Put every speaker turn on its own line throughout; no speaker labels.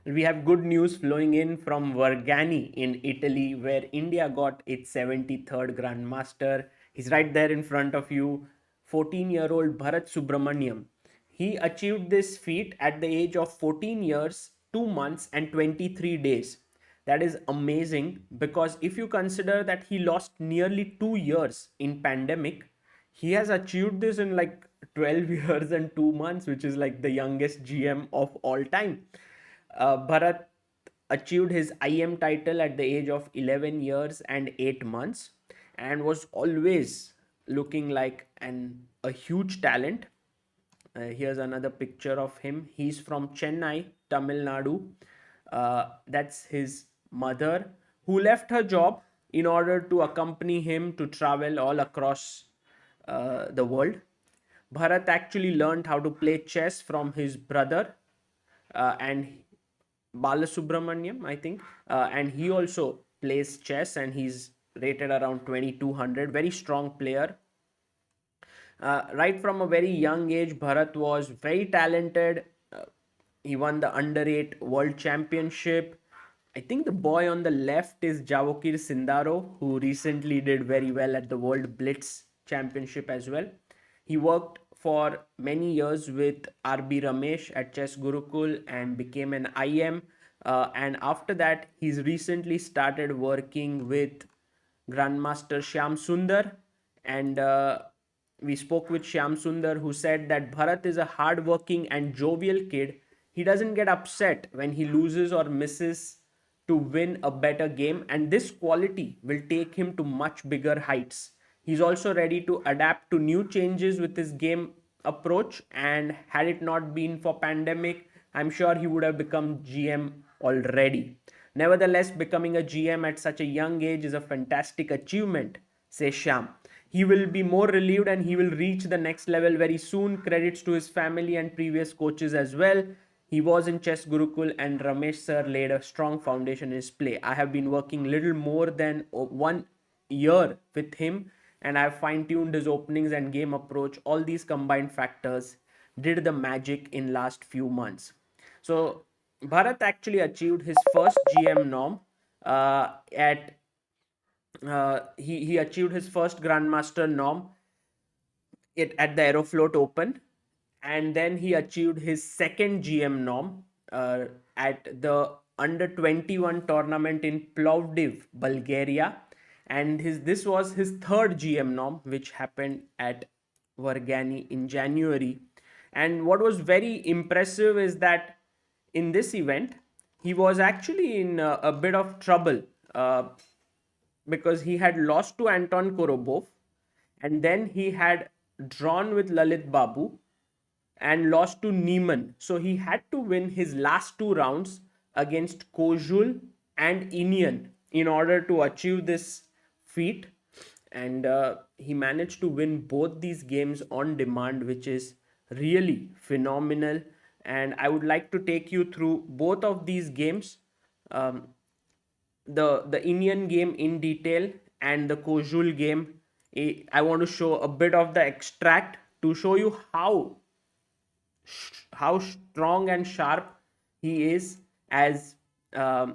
We have good news flowing in from Vergani in Italy, where India got its 73rd Grandmaster. He's right there in front of you, 14-year-old Bharath Subramaniyam. He achieved this feat at the age of 14 years, 2 months, and 23 days. That is amazing because if you consider that he lost nearly 2 years in pandemic, he has achieved this in like 12 years and 2 months, which is like the youngest GM of all time. Bharat achieved his IM title at the age of 11 years and 8 months and was always looking like a huge talent. Here's another picture of him. He's from Chennai, Tamil Nadu. That's his mother, who left her job in order to accompany him to travel all across the world. Bharat actually learned how to play chess from his brother and Balasubramaniam, I think, and he also plays chess and he's rated around 2200. Very strong player. Right from a very young age, Bharat was very talented. He won the under 8 world championship. I think the boy on the left is Javokir Sindaro, who recently did very well at the World Blitz Championship as well. He worked for many years with RB Ramesh at Chess Gurukul and became an IM. And after that, he's recently started working with Grandmaster Shyam Sundar. And we spoke with Shyam Sundar, who said that Bharat is a hardworking and jovial kid. He doesn't get upset when he loses or misses to win a better game, and this quality will take him to much bigger heights. He's also ready to adapt to new changes with his game approach, and had it not been for pandemic, I'm sure he would have become GM already. Nevertheless, becoming a GM at such a young age is a fantastic achievement, says Sham. He will be more relieved and he will reach the next level very soon. Credits to his family and previous coaches as well. He was in Chess Gurukul and Ramesh sir laid a strong foundation in his play. I have been working little more than 1 year with him and I have fine-tuned his openings and game approach. All these combined factors did the magic in last few months. So Bharat actually achieved his first GM norm at he achieved his first Grandmaster norm at the Aeroflot Open, and then he achieved his second GM norm at the under 21 tournament in Plovdiv, Bulgaria, and his this was his third GM norm, which happened at Vergani in January. And what was very impressive is that in this event, he was actually in a bit of trouble because he had lost to Anton Korobov and then he had drawn with Lalit Babu and lost to Neiman. So he had to win his last 2 rounds against Kozul and Iniyan in order to achieve this feat. And he managed to win both these games on demand, which is really phenomenal. And I would like to take you through both of these games. Um, the Indian game in detail and the Kozul game. I want to show a bit of the extract to show you how strong and sharp he is, as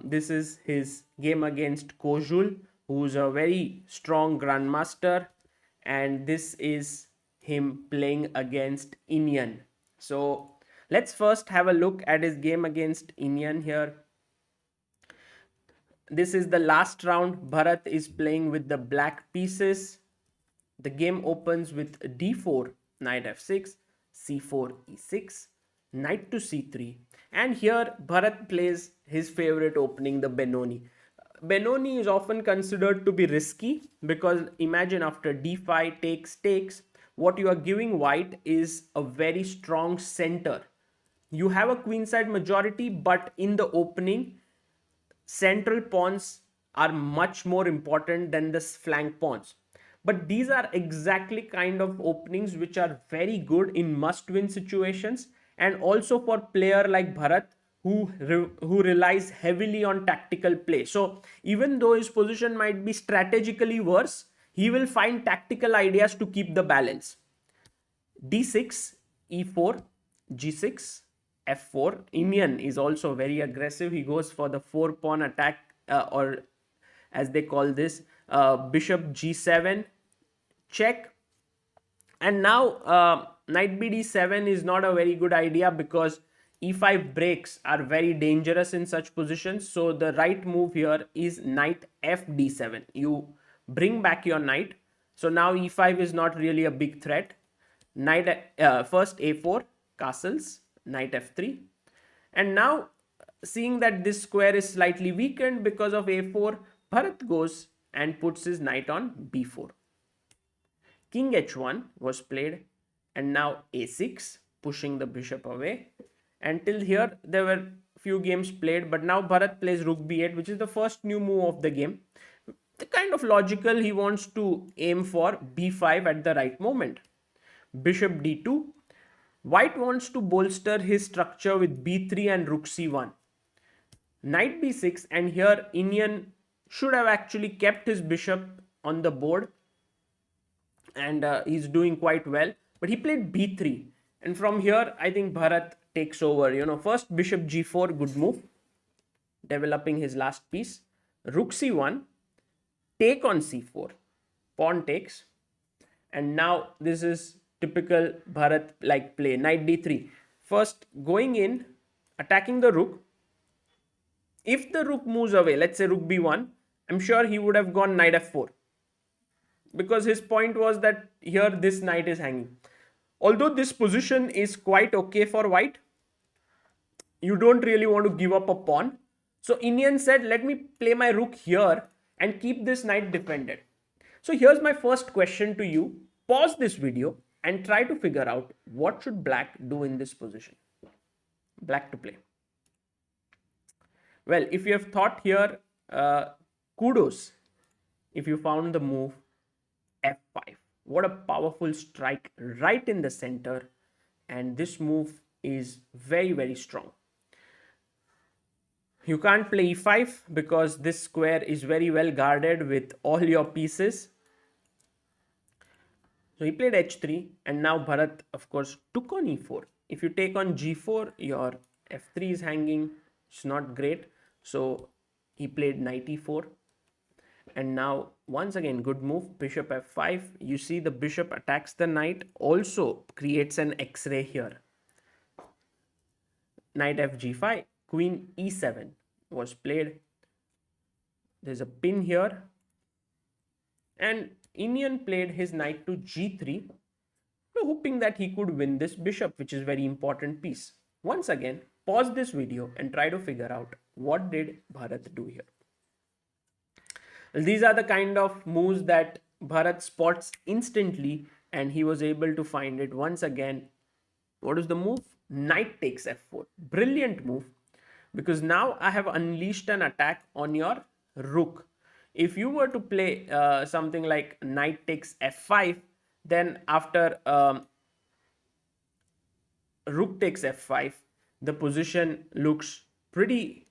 this is his game against Kozul, who's a very strong grandmaster, and this is him playing against Iniyan. So let's first have a look at his game against Iniyan here. This is the last round. Bharat is playing with the black pieces. The game opens with d4, knight f6, c4, e6, knight to c3. And here Bharat plays his favorite opening, the Benoni. Benoni is often considered to be risky because imagine after d5 takes, what you are giving white is a very strong center. You have a queenside majority, but in the opening, central pawns are much more important than the flank pawns. But these are exactly kind of openings which are very good in must-win situations, and also for player like Bharat who relies heavily on tactical play. So even though his position might be strategically worse, he will find tactical ideas to keep the balance. d6, e4, g6, f4. Iniyan is also very aggressive. He goes for the 4-pawn attack, or as they call this, bishop g7, check. And now knight bd7 is not a very good idea because e5 breaks are very dangerous in such positions. So the right move here is knight fd7. You bring back your knight. So now e5 is not really a big threat. Knight first a4 castles, knight f3. And now, seeing that this square is slightly weakened because of a4, Bharat goes and puts his knight on b4. King h1 was played, and now a6, pushing the bishop away. Until here, there were few games played, but now Bharat plays rook b8, which is the first new move of the game. The kind of logical, he wants to aim for b5 at the right moment. Bishop d2. White wants to bolster his structure with b3 and rook c1. Knight b6, and here Iniyan should have actually kept his bishop on the board, and he's doing quite well, but he played b3, and from here I think Bharat takes over. First bishop g4, good move, developing his last piece. Rook c1, take on c4, pawn takes, and now this is typical Bharat like play. Knight d3, first going in, attacking the rook. If the rook moves away, let's say rook b1, I'm sure he would have gone knight f4, because his point was that here this knight is hanging. Although this position is quite okay for white, you don't really want to give up a pawn. So Iniyan said, let me play my rook here and keep this knight defended. So here's my first question to you. Pause this video and try to figure out what should black do in this position. Black to play. Well, if you have thought here, kudos if you found the move f5. What a powerful strike right in the center, and this move is very, very strong. You can't play e5 because this square is very well guarded with all your pieces. So he played h3, and now Bharat, of course, took on e4. If you take on g4, your f3 is hanging. It's not great. So he played knight e4. And now, once again, good move, bishop f5. You see the bishop attacks the knight, also creates an x-ray here. Knight fg5, queen e7 was played. There's a pin here. And Iniyan played his knight to g3, hoping that he could win this bishop, which is very important piece. Once again, pause this video and try to figure out what did Bharat do here. These are the kind of moves that Bharat spots instantly, and he was able to find it once again. What is the move? Knight takes f4. Brilliant move, because now I have unleashed an attack on your rook. If you were to play something like knight takes f5, then after rook takes f5, the position looks pretty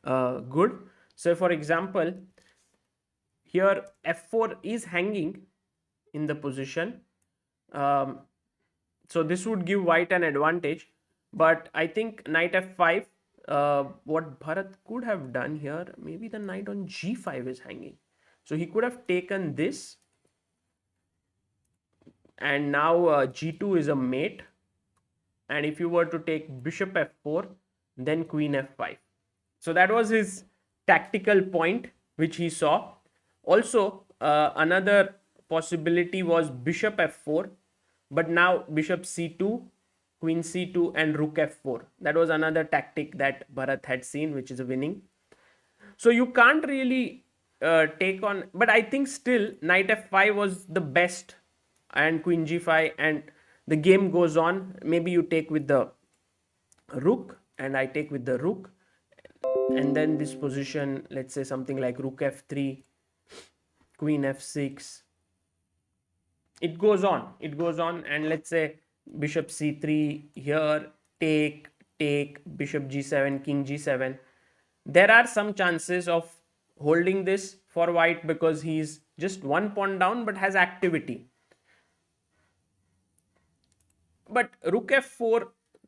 good. So for example, here f4 is hanging in the position. So this would give white an advantage. But I think knight f5, what Bharat could have done here, maybe the knight on g5 is hanging. So he could have taken this. And now g2 is a mate. And if you were to take bishop f4, then queen f5. So that was his tactical point which he saw. Also, another possibility was bishop f4, but now bishop c2, queen c2 and rook f4. That was another tactic that Bharat had seen, which is winning. So you can't really take on, but I think still knight f5 was the best, and queen g5, and the game goes on. Maybe you take with the rook and I take with the rook, and then this position, let's say something like rook f3, queen f6. It goes on, and let's say bishop c3 here, take, bishop g7, king g7. There are some chances of holding this for white because he's just one pawn down but has activity. But rook f4,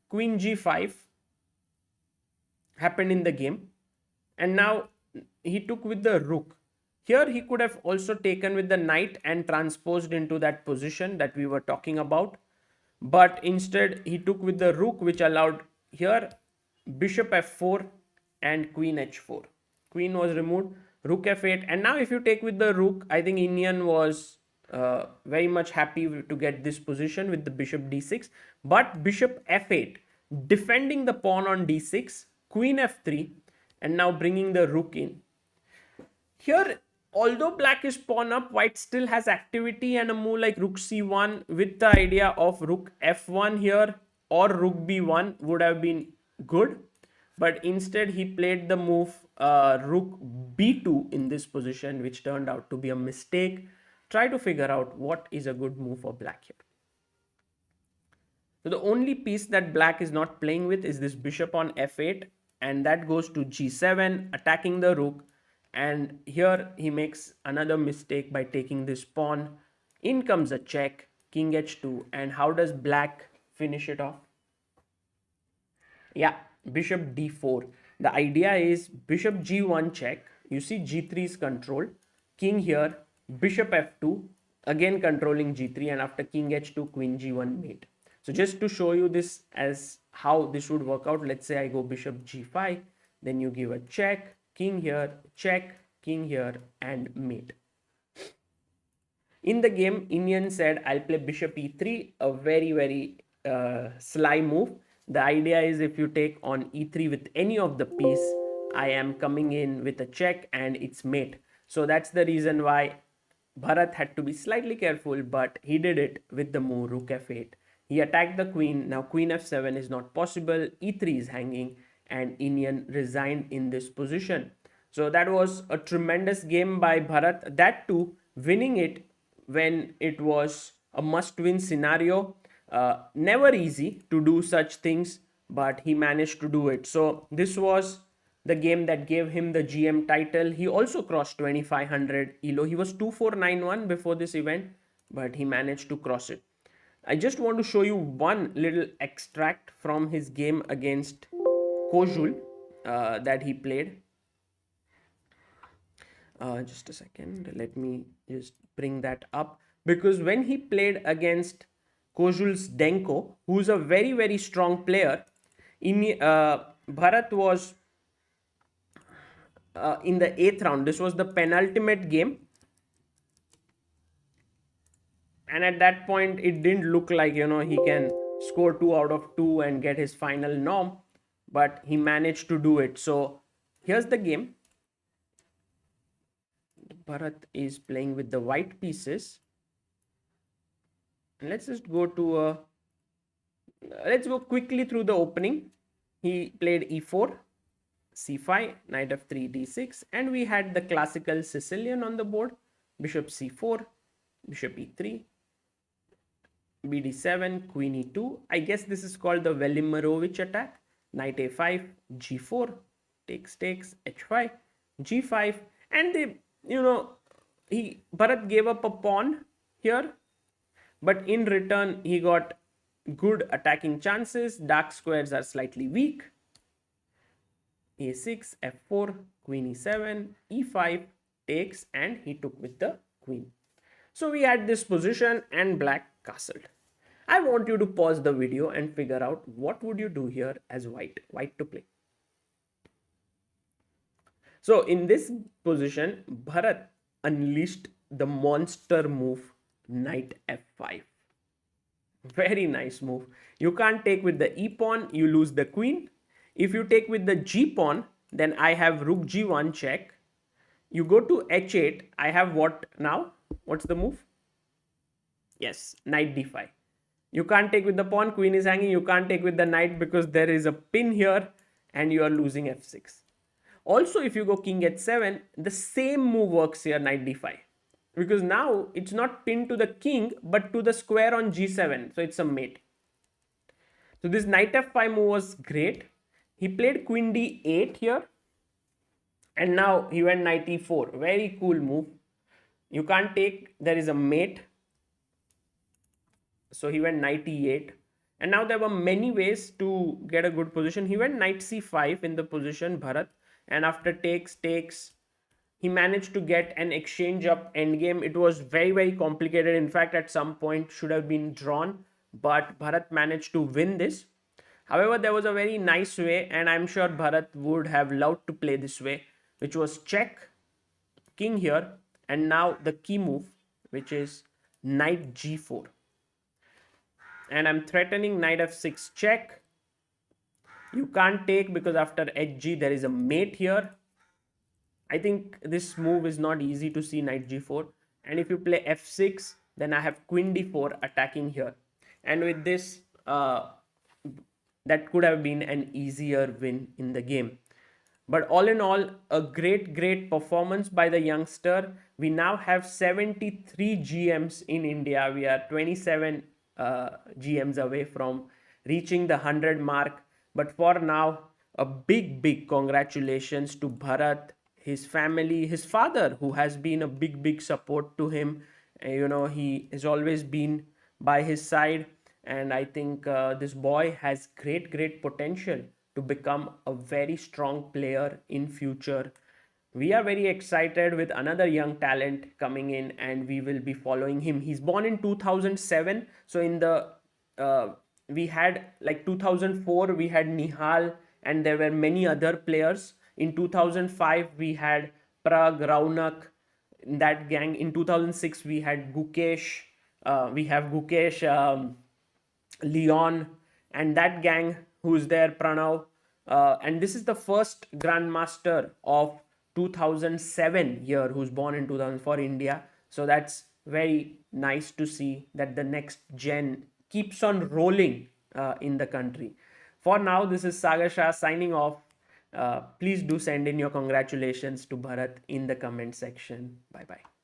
queen g5, happened in the game. And now he took with the rook. Here he could have also taken with the knight and transposed into that position that we were talking about. But instead he took with the rook, which allowed here bishop f4 and queen h4. Queen was removed, rook f8. And now if you take with the rook, I think Iniyan was very much happy to get this position with the bishop d6. But bishop f8, defending the pawn on d6, queen f3, and now bringing the rook in. Here, although black is pawn up, white still has activity, and a move like rook c1 with the idea of rook f1 here or rook b1 would have been good. But instead he played the move rook b2 in this position, which turned out to be a mistake. Try to figure out what is a good move for black here. So the only piece that black is not playing with is this bishop on f8, and that goes to g7, attacking the rook. And here he makes another mistake by taking this pawn. In comes a check, king h2, and how does black finish it off? Yeah, bishop d4. The idea is bishop g1 check. You see g3 is controlled. King here, bishop f2, again controlling g3, and after king h2, queen g1 mate. So just to show you this as how this would work out, let's say I go bishop g5, then you give a check, king here, check, king here, and mate. In the game, Iniyan said, I'll play bishop e3, a very sly move. The idea is if you take on e3 with any of the piece, I am coming in with a check and it's mate. So that's the reason why Bharat had to be slightly careful, but he did it with the move rook f8. He attacked the queen. Now queen f7 is not possible. e3 is hanging, and Iniyan resigned in this position. So that was a tremendous game by Bharat. That too, winning it when it was a must-win scenario. Never easy to do such things, but he managed to do it. So this was the game that gave him the GM title. He also crossed 2500 ELO. He was 2491 before this event, but he managed to cross it. I just want to show you one little extract from his game against Kozul that he played. Just a second, let me just bring that up, because when he played against Kozul's Zdenko, who's a very strong player, Bharat was in the 8th round. This was the penultimate game, and at that point it didn't look like he can score 2 out of 2 and get his final norm, but he managed to do it. So here's the game. Bharat is playing with the white pieces. And let's just go to let's go quickly through the opening. He played e4, c5, knight f3, d6, and we had the classical Sicilian on the board. Bishop c4, bishop e3, bd7, queen e2. I guess this is called the Velimirovich attack. Knight a5, g4, takes, h5, g5, and Bharat gave up a pawn here, but in return he got good attacking chances. Dark squares are slightly weak. a6, f4, queen e7, e5, takes, and he took with the queen. So we had this position and black castled. I want you to pause the video and figure out what would you do here as white to play. So in this position, Bharat unleashed the monster move knight f5. Very nice move. You can't take with the e pawn, you lose the queen. If you take with the g pawn, then I have rook g1 check. You go to h8, I have what now? What's the move? Yes, knight d5. You can't take with the pawn, queen is hanging. You can't take with the knight because there is a pin here and you are losing f6. Also, if you go king h7, the same move works here, knight d5. Because now it's not pinned to the king but to the square on g7. So it's a mate. So this knight f5 move was great. He played queen d8 here. And now he went knight e4. Very cool move. You can't take, there is a mate. So he went knight e8. And now there were many ways to get a good position. He went knight c5 in the position, Bharat, and after takes, he managed to get an exchange up endgame. It was very, very complicated. In fact, at some point should have been drawn, but Bharat managed to win this. However, there was a very nice way, and I'm sure Bharat would have loved to play this way, which was check, king here, and now the key move, which is knight g4. And I'm threatening knight f6 check. You can't take because after hg there is a mate here. I think this move is not easy to see knight g4. And if you play f6, then I have queen d4 attacking here. And with this, that could have been an easier win in the game. But all in all, a great performance by the youngster. We now have 73 GMs in India. We are 27 GMs away from reaching the 100 mark. But for now, a big congratulations to Bharat, his family, his father, who has been a big support to him. He has always been by his side, and I think this boy has great potential to become a very strong player in future. We are very excited with another young talent coming in, and we will be following him. He's born in 2007, so in the we had like 2004 we had Nihal, and there were many other players. In 2005 we had Prag, Raunak, in that gang. In 2006 we had Gukesh, we have Gukesh, Leon, and that gang who's there, Pranav. And this is the first Grandmaster of 2007 year who's born in 2004 India. So that's very nice to see that the next gen keeps on rolling in the country. For now, this is Sagar Shah signing off. Please do send in your congratulations to Bharat in the comment section. Bye bye.